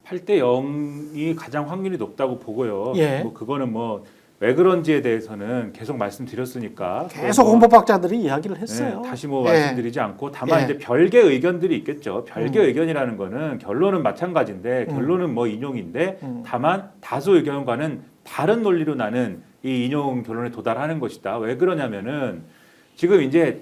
8대 0이 가장 확률이 높다고 보고요. 예. 뭐 그거는 뭐 왜 그런지에 대해서는 계속 말씀드렸으니까 계속 뭐, 홍보학자들이 이야기를 했어요. 다시 뭐 예. 말씀드리지 않고 다만 예. 이제 별개 의견들이 있겠죠. 별개 의견이라는 거는 결론은 마찬가지인데 결론은 뭐 인용인데 다만 다수 의견과는 다른 논리로 나는 이 인용 결론에 도달하는 것이다. 왜 그러냐면은 지금 이제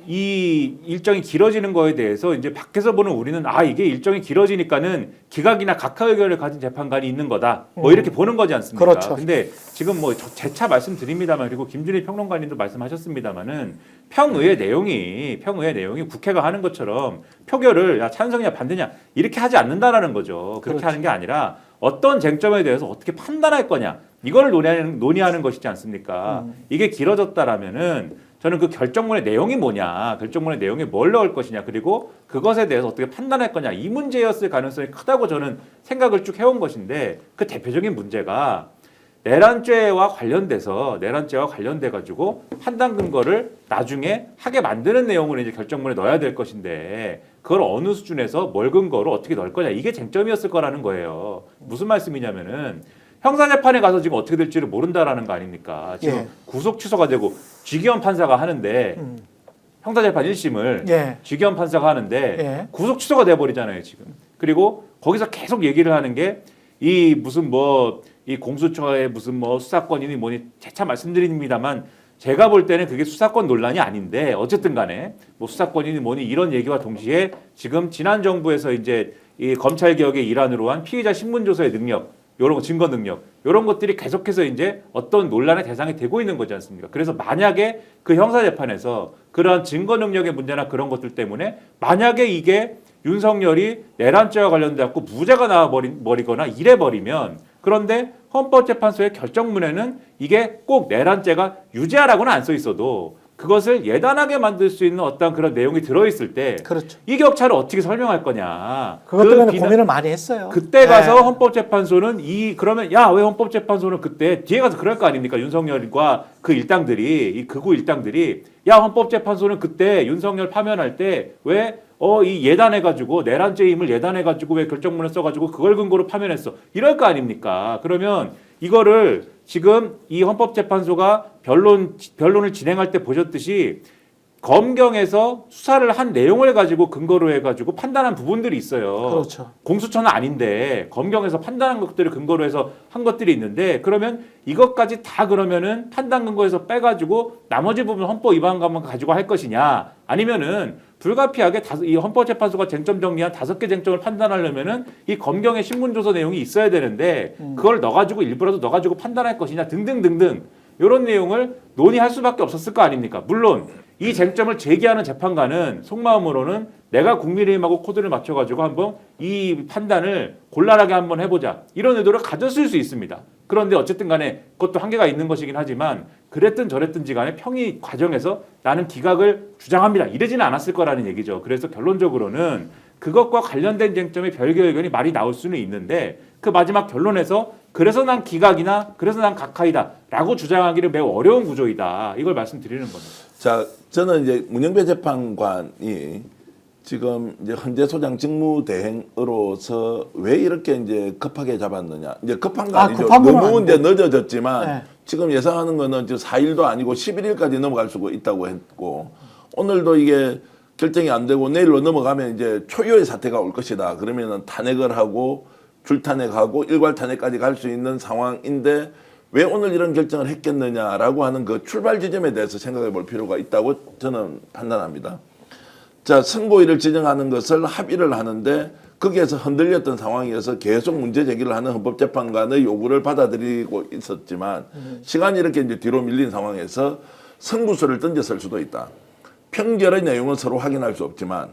이 일정이 길어지는 거에 대해서 이제 밖에서 보는 우리는 이게 일정이 길어지니까는 기각이나 각하 의견을 가진 재판관이 있는 거다. 뭐 이렇게 보는 거지 않습니까? 그렇죠. 근데 지금 뭐 재차 말씀드립니다만 그리고 김준일 평론가님도 말씀하셨습니다만은 평의의 내용이 국회가 하는 것처럼 표결을 찬성이냐 반대냐 이렇게 하지 않는다라는 거죠. 그렇게 그렇죠. 하는 게 아니라 어떤 쟁점에 대해서 어떻게 판단할 거냐 이걸 논의하는 것이지 않습니까? 이게 길어졌다라면은 저는 그 결정문의 내용이 뭐냐, 결정문의 내용에 뭘 넣을 것이냐, 그리고 그것에 대해서 어떻게 판단할 거냐 이 문제였을 가능성이 크다고 저는 생각을 쭉 해온 것인데 그 대표적인 문제가 내란죄와 관련돼 가지고 판단 근거를 나중에 하게 만드는 내용을 이제 결정문에 넣어야 될 것인데 그걸 어느 수준에서 뭘 근거로 어떻게 넣을 거냐 이게 쟁점이었을 거라는 거예요. 무슨 말씀이냐면은 형사재판에 가서 지금 어떻게 될지를 모른다라는 거 아닙니까? 지금 예. 구속 취소가 되고 쥐기현 판사가 하는데 형사재판 1심을 예. 쥐기현 판사가 하는데 예. 구속 취소가 돼버리잖아요 지금. 그리고 거기서 계속 얘기를 하는 게 이 무슨 뭐 이 공수처의 무슨 뭐 수사권이니 뭐니 재차 말씀드립니다만 제가 볼 때는 그게 수사권 논란이 아닌데 어쨌든 간에 뭐 수사권이니 뭐니 이런 얘기와 동시에 지금 지난 정부에서 이제 이 검찰 개혁의 일환으로 한 피의자 신문 조서의 능력 요런 증거 능력 이런 것들이 계속해서 이제 어떤 논란의 대상이 되고 있는 거지 않습니까? 그래서 만약에 그 형사 재판에서 그러한 증거 능력의 문제나 그런 것들 때문에 만약에 이게 윤석열이 내란죄와 관련돼 갖고 무죄가 나와 버리거나 이래 버리면 그런데 헌법재판소의 결정문에는 이게 꼭 내란죄가 유죄하라고는 안 써 있어도 그것을 예단하게 만들 수 있는 어떤 그런 내용이 들어있을 때 그렇죠. 이 격차를 어떻게 설명할 거냐. 그것 때문에 고민을 많이 했어요. 그때 가서 예. 헌법재판소는 그러면 왜 헌법재판소는 그때 뒤에 가서 그럴 거 아닙니까? 윤석열과 그 일당들이 이 극우 일당들이 헌법재판소는 그때 윤석열 파면할 때 왜 이 예단해가지고 내란죄임을 예단해가지고 왜 결정문을 써가지고 그걸 근거로 파면했어 이럴 거 아닙니까? 그러면 이거를 지금 이 헌법재판소가 변론을 진행할 때 보셨듯이 검경에서 수사를 한 내용을 가지고 근거로 해가지고 판단한 부분들이 있어요. 그렇죠. 공수처는 아닌데 검경에서 판단한 것들을 근거로 해서 한 것들이 있는데 그러면 이것까지 다 그러면은 판단 근거에서 빼가지고 나머지 부분 헌법 위반감만 가지고 할 것이냐 아니면은 불가피하게 이 헌법재판소가 쟁점 정리한 5개 쟁점을 판단하려면은 이 검경의 신문조서 내용이 있어야 되는데 그걸 넣어가지고 일부라도 넣어가지고 판단할 것이냐 등등등등 이런 내용을 논의할 수밖에 없었을 거 아닙니까? 물론 이 쟁점을 제기하는 재판관은 속마음으로는 내가 국민의힘하고 코드를 맞춰가지고 한번 이 판단을 곤란하게 한번 해보자 이런 의도를 가졌을 수 있습니다. 그런데 어쨌든 간에 그것도 한계가 있는 것이긴 하지만 그랬든 저랬든지 간에 평의 과정에서 나는 기각을 주장합니다. 이러지는 않았을 거라는 얘기죠. 그래서 결론적으로는 그것과 관련된 쟁점의 별개 의견이 말이 나올 수는 있는데 그 마지막 결론에서 그래서 난 기각이나 그래서 난 각하이다 라고 주장하기는 매우 어려운 구조이다. 이걸 말씀드리는 겁니다. 자, 저는 이제 문영배 재판관이 지금 이제 헌재 소장 직무대행으로서 왜 이렇게 이제 급하게 잡았느냐. 이제 급한 거 아니죠. 너무 이제 늦어졌지만 네. 지금 예상하는 거는 지금 4일도 아니고 11일까지 넘어갈 수가 있다고 했고 오늘도 이게 결정이 안 되고 내일로 넘어가면 이제 초유의 사태가 올 것이다. 그러면은 탄핵을 하고 줄탄핵하고 일괄 탄핵까지 갈 수 있는 상황인데 왜 오늘 이런 결정을 했겠느냐라고 하는 그 출발 지점에 대해서 생각해 볼 필요가 있다고 저는 판단합니다. 자, 선고일을 지정하는 것을 합의를 하는데 거기에서 흔들렸던 상황이어서 계속 문제 제기를 하는 헌법재판관의 요구를 받아들이고 있었지만 시간이 이렇게 이제 뒤로 밀린 상황에서 선구수를 던졌을 수도 있다. 평결의 내용은 서로 확인할 수 없지만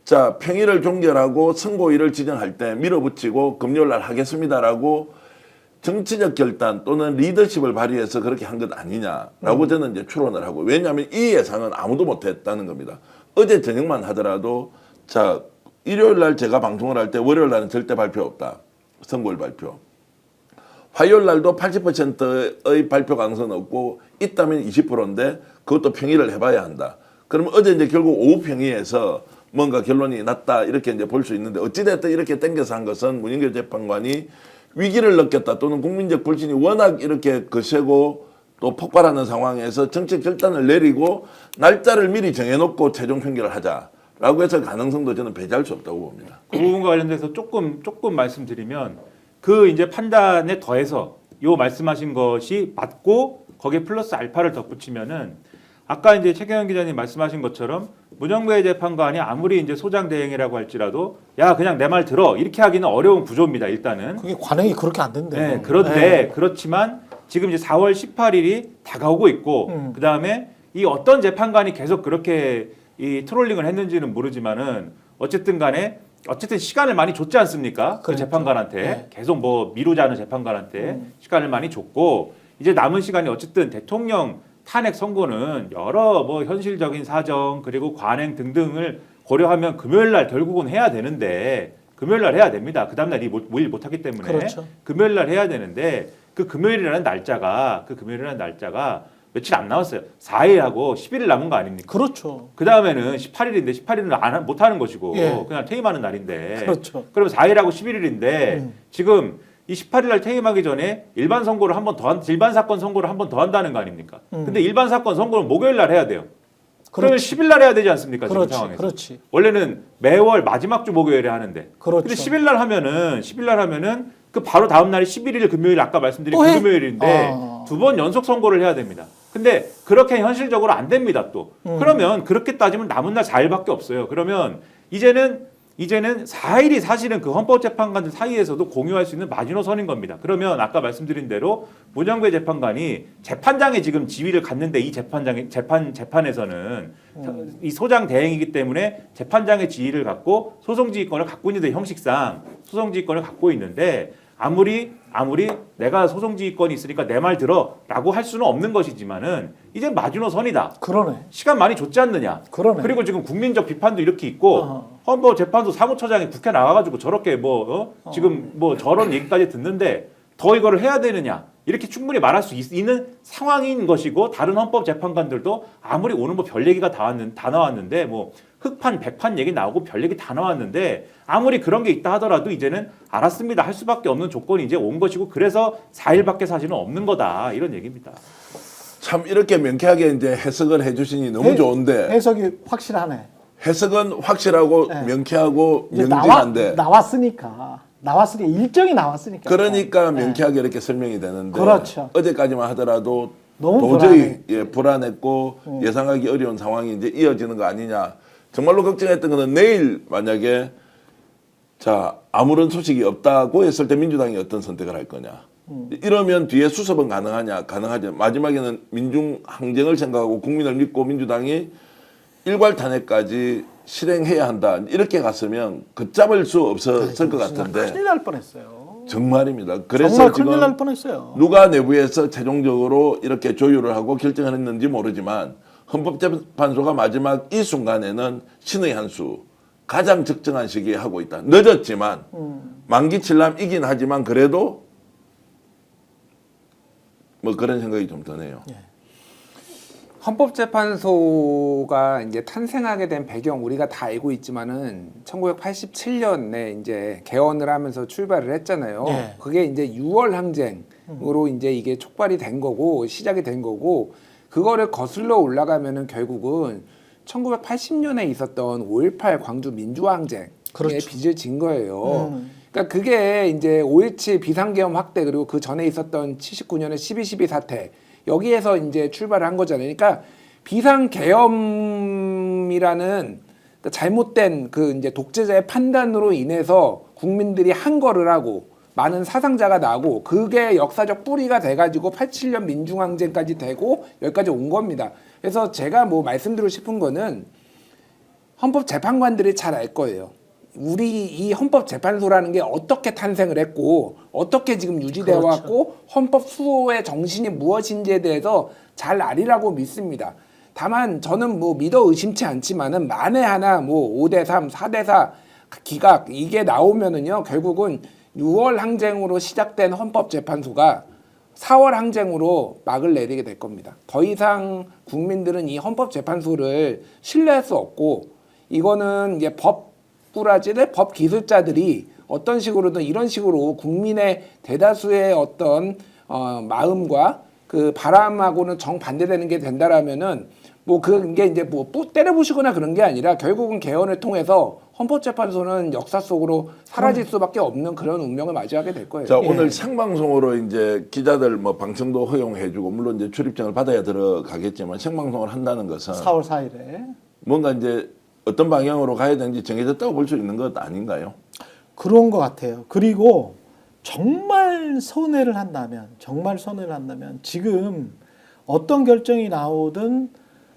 자, 평일을 종결하고 선고일을 지정할 때 밀어붙이고 금요일 날 하겠습니다라고 정치적 결단 또는 리더십을 발휘해서 그렇게 한 것 아니냐라고 저는 이제 추론을 하고 왜냐하면 이 예상은 아무도 못했다는 겁니다. 어제 저녁만 하더라도 자 일요일 날 제가 방송을 할 때 월요일 날은 절대 발표 없다. 선고일 발표. 화요일 날도 80%의 발표 가능성은 없고 있다면 20%인데 그것도 평일을 해봐야 한다. 그러면 어제 이제 결국 오후 평의에서 뭔가 결론이 났다 이렇게 이제 볼 수 있는데 어찌됐든 이렇게 땡겨서 한 것은 문인교 재판관이 위기를 느꼈다 또는 국민적 불신이 워낙 이렇게 거세고 또 폭발하는 상황에서 정책 결단을 내리고 날짜를 미리 정해놓고 최종 판결을 하자라고 해서 가능성도 저는 배제할 수 없다고 봅니다. 그 부분과 관련돼서 조금 말씀드리면 그 이제 판단에 더해서 요 말씀하신 것이 맞고 거기에 플러스 알파를 덧붙이면은 아까 이제 최경영 기자님 말씀하신 것처럼 문영배 재판관이 아무리 이제 소장 대행이라고 할지라도 야 그냥 내 말 들어 이렇게 하기는 어려운 구조입니다. 일단은. 그게 관행이 그렇게 안 된대요. 네, 그런데 그렇지만 지금 이제 4월 18일이 다가오고 있고 그 다음에 이 어떤 재판관이 계속 그렇게 이 트롤링을 했는지는 모르지만은 어쨌든 시간을 많이 줬지 않습니까? 그 그렇죠. 재판관한테 네. 계속 뭐 미루자는 재판관한테 시간을 많이 줬고 이제 남은 시간이 어쨌든 대통령 탄핵 선고는 여러 뭐 현실적인 사정 그리고 관행 등등을 고려하면 금요일 날 결국은 해야 되는데 금요일 날 해야 됩니다. 그 다음 날 모일 못 하기 때문에 그렇죠. 금요일 날 해야 되는데 그 금요일이라는 날짜가 며칠 안 남았어요. 4일하고 11일 남은 거 아닙니까? 그렇죠. 그 다음에는 18일인데 18일은 못 하는 것이고 예. 그냥 퇴임하는 날인데. 그렇죠. 그러면 4일하고 11일인데 지금 이 18일 날 퇴임하기 전에 일반 사건 선고를 한 번 더 한다는 거 아닙니까? 근데 일반 사건 선고는 목요일 날 해야 돼요. 그러면 그렇지. 10일 날 해야 되지 않습니까? 그렇지. 지금 상황에서. 그렇지. 원래는 매월 마지막 주 목요일에 하는데. 그렇죠. 근데 10일 날 하면은 그 바로 다음 날이 11일 금요일 아까 말씀드린 또 그 해? 금요일인데 두 번 연속 선고를 해야 됩니다. 근데 그렇게 현실적으로 안 됩니다, 또. 그러면 그렇게 따지면 남은 날 4일밖에 없어요. 그러면 이제는 4일이 사실은 그 헌법재판관들 사이에서도 공유할 수 있는 마지노선인 겁니다. 그러면 아까 말씀드린 대로 문영배 재판관이 재판장에 지금 지위를 갖는데 이 재판에서는 이 소장 대행이기 때문에 재판장의 지위를 갖고 소송지휘권을 갖고 있는데 형식상 소송지휘권을 갖고 있는데 아무리 내가 소송지휘권이 있으니까 내 말 들어라고 할 수는 없는 것이지만은 이제 마지노선이다. 그러네. 시간 많이 줬지 않느냐. 그러네. 그리고 지금 국민적 비판도 이렇게 있고 어허. 헌법재판소 사무처장이 국회 나와가지고 저렇게 지금 뭐 저런 얘기까지 듣는데 더 이거를 해야 되느냐 이렇게 충분히 말할 수 있는 상황인 것이고 다른 헌법재판관들도 아무리 오늘 뭐 별 얘기가 다 나왔는데 뭐 흑판 백판 얘기 나오고 별 얘기 다 나왔는데 아무리 그런 게 있다 하더라도 이제는 알았습니다 할 수밖에 없는 조건이 이제 온 것이고 그래서 4일밖에 사실은 없는 거다 이런 얘기입니다. 참 이렇게 명쾌하게 이제 해석을 해주시니 너무 좋은데 해석이 확실하네. 해석은 확실하고 네. 명쾌하고 이제 명징한데 나왔으니까 일정이 나왔으니까. 그러니까 네. 명쾌하게 이렇게 설명이 되는데 그렇죠. 어제까지만 하더라도 너무 도저히 불안해. 불안했고 예상하기 어려운 상황이 이제 이어지는 거 아니냐. 정말로 걱정했던 거는 내일 만약에 자 아무런 소식이 없다고 했을 때 민주당이 어떤 선택을 할 거냐. 이러면 뒤에 수습은 가능하냐. 가능하죠. 마지막에는 민중 항쟁을 생각하고 국민을 믿고 민주당이 일괄 탄핵까지 실행해야 한다. 이렇게 갔으면 걷잡을 수 없었을 것 같은데 큰일 날 뻔했어요. 정말입니다. 그래서 정말 지금 큰일 날 뻔했어요. 누가 내부에서 최종적으로 이렇게 조율을 하고 결정을 했는지 모르지만 헌법재판소가 마지막 이 순간에는 신의 한 수 가장 적정한 시기에 하고 있다. 늦었지만 만기칠람이긴 하지만 그래도 뭐 그런 생각이 좀 드네요. 헌법재판소가 이제 탄생하게 된 배경 우리가 다 알고 있지만은 1987년에 이제 개원을 하면서 출발을 했잖아요. 네. 그게 이제 6월 항쟁으로 이제 이게 촉발이 된 거고 시작이 된 거고 그거를 거슬러 올라가면은 결국은 1980년에 있었던 5.18 광주 민주항쟁에 그렇죠. 빚을 진 거예요. 그러니까 그게 이제 5.17 비상계엄 확대 그리고 그 전에 있었던 79년의 12.12 사태 여기에서 이제 출발을 한 거잖아요. 그러니까 비상계엄이라는 잘못된 그 이제 독재자의 판단으로 인해서 국민들이 한 거를 하고 많은 사상자가 나고 그게 역사적 뿌리가 돼가지고 87년 민중항쟁까지 되고 여기까지 온 겁니다. 그래서 제가 뭐 말씀드리고 싶은 거는 헌법재판관들이 잘 알 거예요. 우리 이 헌법재판소라는 게 어떻게 탄생을 했고 어떻게 지금 유지되어 그렇죠. 왔고 헌법 수호의 정신이 무엇인지에 대해서 잘 알리라고 믿습니다. 다만 저는 뭐 믿어 의심치 않지만은 만에 하나 뭐 5대3, 4대4 기각 이게 나오면은요 결국은 6월 항쟁으로 시작된 헌법재판소가 4월 항쟁으로 막을 내리게 될 겁니다. 더 이상 국민들은 이 헌법재판소를 신뢰할 수 없고 이거는 이제 법꾸라지들, 법 기술자들이 어떤 식으로든 이런 식으로 국민의 대다수의 어떤 마음과 그 바람하고는 정반대되는 게 된다라면은 뭐 그게 이제 뭐 때려부시거나 그런 게 아니라 결국은 개헌을 통해서 헌법재판소는 역사 속으로 사라질 수밖에 없는 그런 운명을 맞이하게 될 거예요. 자, 오늘 생방송으로 이제 기자들 뭐 방청도 허용해주고 물론 이제 출입증을 받아야 들어가겠지만 생방송을 한다는 것은 4월 4일에 뭔가 이제 어떤 방향으로 가야 되는지 정해졌다고 볼 수 있는 것 아닌가요? 그런 것 같아요. 그리고 정말 손해를 한다면 지금 어떤 결정이 나오든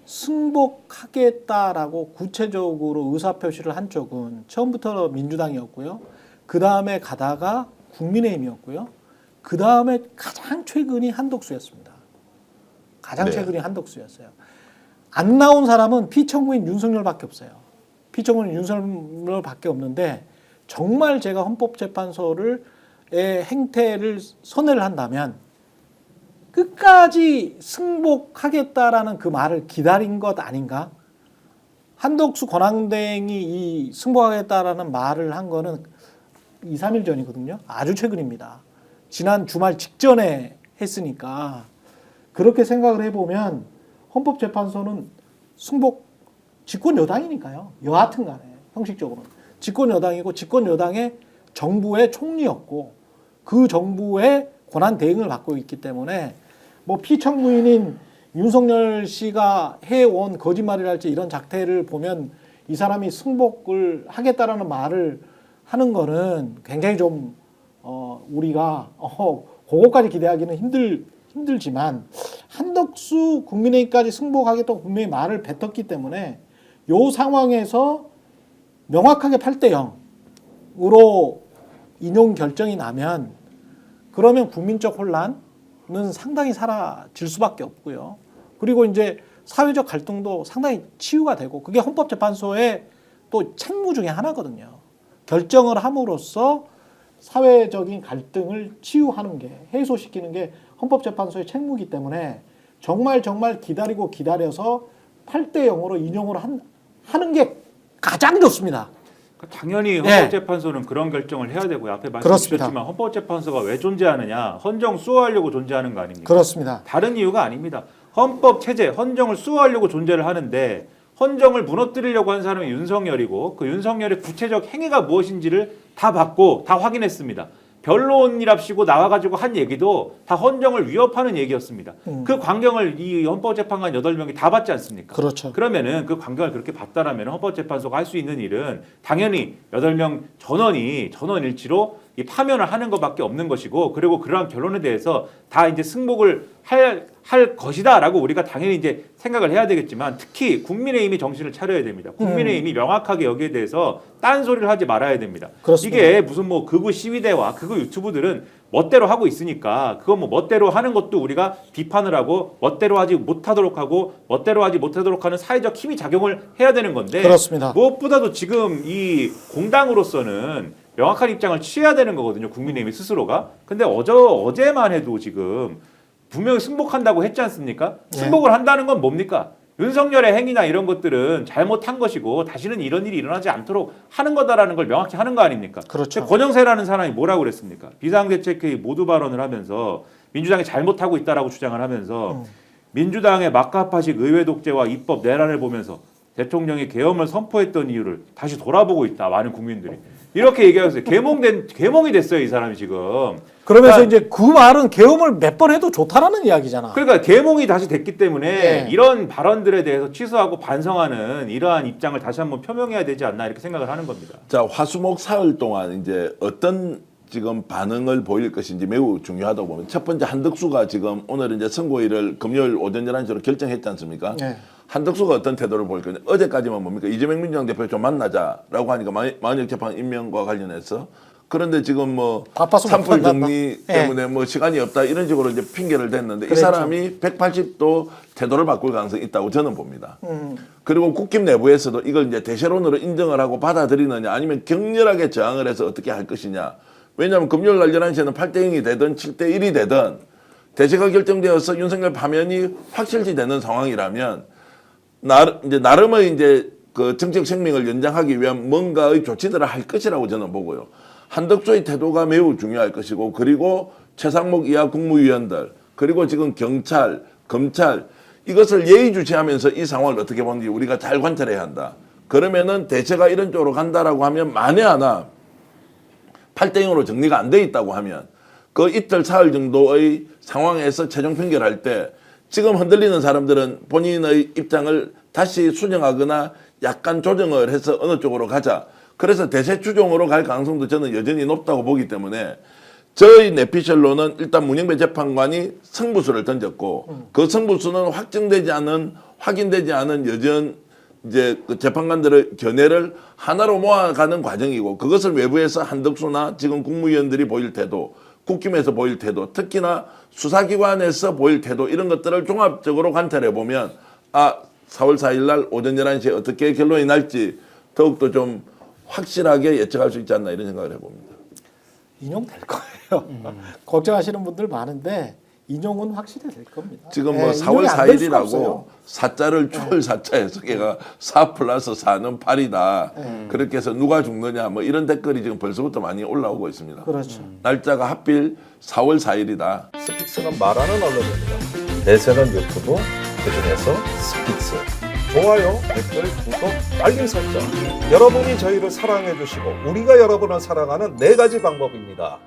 승복하겠다라고 구체적으로 의사표시를 한 쪽은 처음부터 민주당이었고요. 그 다음에 가다가 국민의힘이었고요. 그 다음에 가장 최근이 한덕수였습니다. 가장 네. 최근이 한덕수였어요. 안 나온 사람은 피청구인 윤석열밖에 없어요. 피청구인 윤석열밖에 없는데 정말 제가 헌법재판소의 행태를 선회를 한다면 끝까지 승복하겠다라는 그 말을 기다린 것 아닌가? 한덕수 권한대행이 이 승복하겠다라는 말을 한 거는 2, 3일 전이거든요. 아주 최근입니다. 지난 주말 직전에 했으니까 그렇게 생각을 해보면 헌법재판소는 승복 집권 여당이니까요. 여하튼 간에 형식적으로는 집권 여당이고 집권 여당의 정부의 총리였고 그 정부의 권한 대행을 받고 있기 때문에 뭐 피청구인인 윤석열 씨가 해온 거짓말이랄지 이런 작태를 보면 이 사람이 승복을 하겠다라는 말을 하는 거는 굉장히 좀 우리가 그거까지 기대하기는 힘들지만 한덕수 국민의힘까지 승복하겠다고 분명히 말을 뱉었기 때문에 요 상황에서 명확하게 8대 0으로 인용 결정이 나면 그러면 국민적 혼란은 상당히 사라질 수밖에 없고요. 그리고 이제 사회적 갈등도 상당히 치유가 되고 그게 헌법재판소의 또 책무 중에 하나거든요. 결정을 함으로써 사회적인 갈등을 치유하는 게 해소시키는 게 헌법재판소의 책무이기 때문에 정말 기다리고 기다려서 8대 0으로 인용을 하는 게 가장 좋습니다. 당연히 헌법재판소는 그런 결정을 해야 되고요. 앞에 말씀주셨지만 헌법재판소가 왜 존재하느냐. 헌정 수호하려고 존재하는 거 아닙니까? 그렇습니다. 다른 이유가 아닙니다. 헌법체제, 헌정을 수호하려고 존재를 하는데 헌정을 무너뜨리려고 한 사람이 윤석열이고 그 윤석열의 구체적 행위가 무엇인지를 다 봤고 다 확인했습니다. 변론이랍시고 나와가지고 한 얘기도 다 헌정을 위협하는 얘기였습니다. 그 광경을 이 헌법재판관 8명이 다 봤지 않습니까? 그렇죠. 그러면은 그 광경을 그렇게 봤다라면 헌법재판소가 할 수 있는 일은 당연히 8명 전원일치로 이 파면을 하는 것밖에 없는 것이고 그리고 그러한 결론에 대해서 다 이제 승복을 할 것이다라고 우리가 당연히 이제 생각을 해야 되겠지만 특히 국민의힘이 정신을 차려야 됩니다. 국민의힘이 명확하게 여기에 대해서 딴소리를 하지 말아야 됩니다. 그렇습니다. 이게 무슨 뭐 극우 시위대와 극우 유튜브들은 멋대로 하고 있으니까 그거 뭐 멋대로 하는 것도 우리가 비판을 하고 멋대로 하지 못하도록 하고 멋대로 하지 못하도록 하는 사회적 힘이 작용을 해야 되는 건데 그렇습니다. 무엇보다도 지금 이 공당으로서는 명확한 입장을 취해야 되는 거거든요. 국민의힘 스스로가. 근데 어제만 해도 지금 분명히 승복한다고 했지 않습니까? 승복을 한다는 건 뭡니까? 윤석열의 행위나 이런 것들은 잘못한 것이고 다시는 이런 일이 일어나지 않도록 하는 거다라는 걸 명확히 하는 거 아닙니까? 그렇죠. 권영세라는 사람이 뭐라고 그랬습니까? 비상대책회의 모두 발언을 하면서 민주당이 잘못하고 있다라고 주장을 하면서 민주당의 막가파식 의회 독재와 입법 내란을 보면서 대통령이 계엄을 선포했던 이유를 다시 돌아보고 있다. 많은 국민들이. 이렇게 얘기하셨어요. 계몽이 됐어요, 이 사람이 지금. 그러면서 그러니까, 이제 그 말은 계엄을 몇 번 해도 좋다라는 이야기잖아. 그러니까 계몽이 다시 됐기 때문에 네. 이런 발언들에 대해서 취소하고 반성하는 이러한 입장을 다시 한번 표명해야 되지 않나 이렇게 생각을 하는 겁니다. 자, 화수목 사흘 동안 이제 어떤 지금 반응을 보일 것인지 매우 중요하다고 보면 첫 번째 한덕수가 지금 오늘 이제 선고일을 금요일 오전 11시로 결정했지 않습니까? 네. 한덕수가 어떤 태도를 보일 거냐. 어제까지만 뭡니까? 이재명 민주당 대표 좀 만나자라고 하니까 만역 재판 임명과 관련해서 그런데 지금 뭐 바빠서 못 산불 만난다. 정리 때문에 뭐 시간이 없다 이런 식으로 이제 핑계를 댔는데 이 그랬죠. 사람이 180도 태도를 바꿀 가능성이 있다고 저는 봅니다. 그리고 국힘 내부에서도 이걸 이제 대세론으로 인정을 하고 받아들이느냐 아니면 격렬하게 저항을 해서 어떻게 할 것이냐. 왜냐하면 금요일 날 11시에는 8대 0이 되든 7대 1이 되든 대세가 결정되어서 윤석열 파면이 확실시 되는 상황이라면 나름의 이제 그 정책 생명을 연장하기 위한 뭔가의 조치들을 할 것이라고 저는 보고요. 한덕수의 태도가 매우 중요할 것이고 그리고 최상목 이하 국무위원들 그리고 지금 경찰, 검찰 이것을 예의주시하면서 이 상황을 어떻게 보는지 우리가 잘 관찰해야 한다. 그러면은 대체가 이런 쪽으로 간다라고 하면 만에 하나 8대0으로 정리가 안 돼 있다고 하면 그 이틀 사흘 정도의 상황에서 최종 판결할 때 지금 흔들리는 사람들은 본인의 입장을 다시 수정하거나 약간 조정을 해서 어느 쪽으로 가자. 그래서 대세 추종으로 갈 가능성도 저는 여전히 높다고 보기 때문에 저희 내피셜로는 일단 문영배 재판관이 승부수를 던졌고 그 승부수는 확정되지 않은 확인되지 않은 여전 이제 그 재판관들의 견해를 하나로 모아가는 과정이고 그것을 외부에서 한덕수나 지금 국무위원들이 보일 태도 국힘에서 보일 태도 특히나 수사기관에서 보일 태도 이런 것들을 종합적으로 관찰해 보면 4월 4일 날 오전 11시에 어떻게 결론이 날지 더욱더 좀 확실하게 예측할 수 있지 않나 이런 생각을 해봅니다. 인용될 거예요. 걱정하시는 분들 많은데 인용은 확실히 될 겁니다. 지금 뭐 예, 4월 인용이 안될 수가 4일이라고 없어요. 사자를 추월 사자에서 걔가 4+4는 8이다. 그렇게 해서 누가 죽느냐 뭐 이런 댓글이 지금 벌써부터 많이 올라오고 있습니다. 그렇죠. 날짜가 하필 4월 4일이다. 스픽스는 말하는 언론입니다. 대세는 유튜브, 그중에서 스픽스. 좋아요, 댓글, 구독, 알림 설정. 여러분이 저희를 사랑해 주시고 우리가 여러분을 사랑하는 4가지 방법입니다.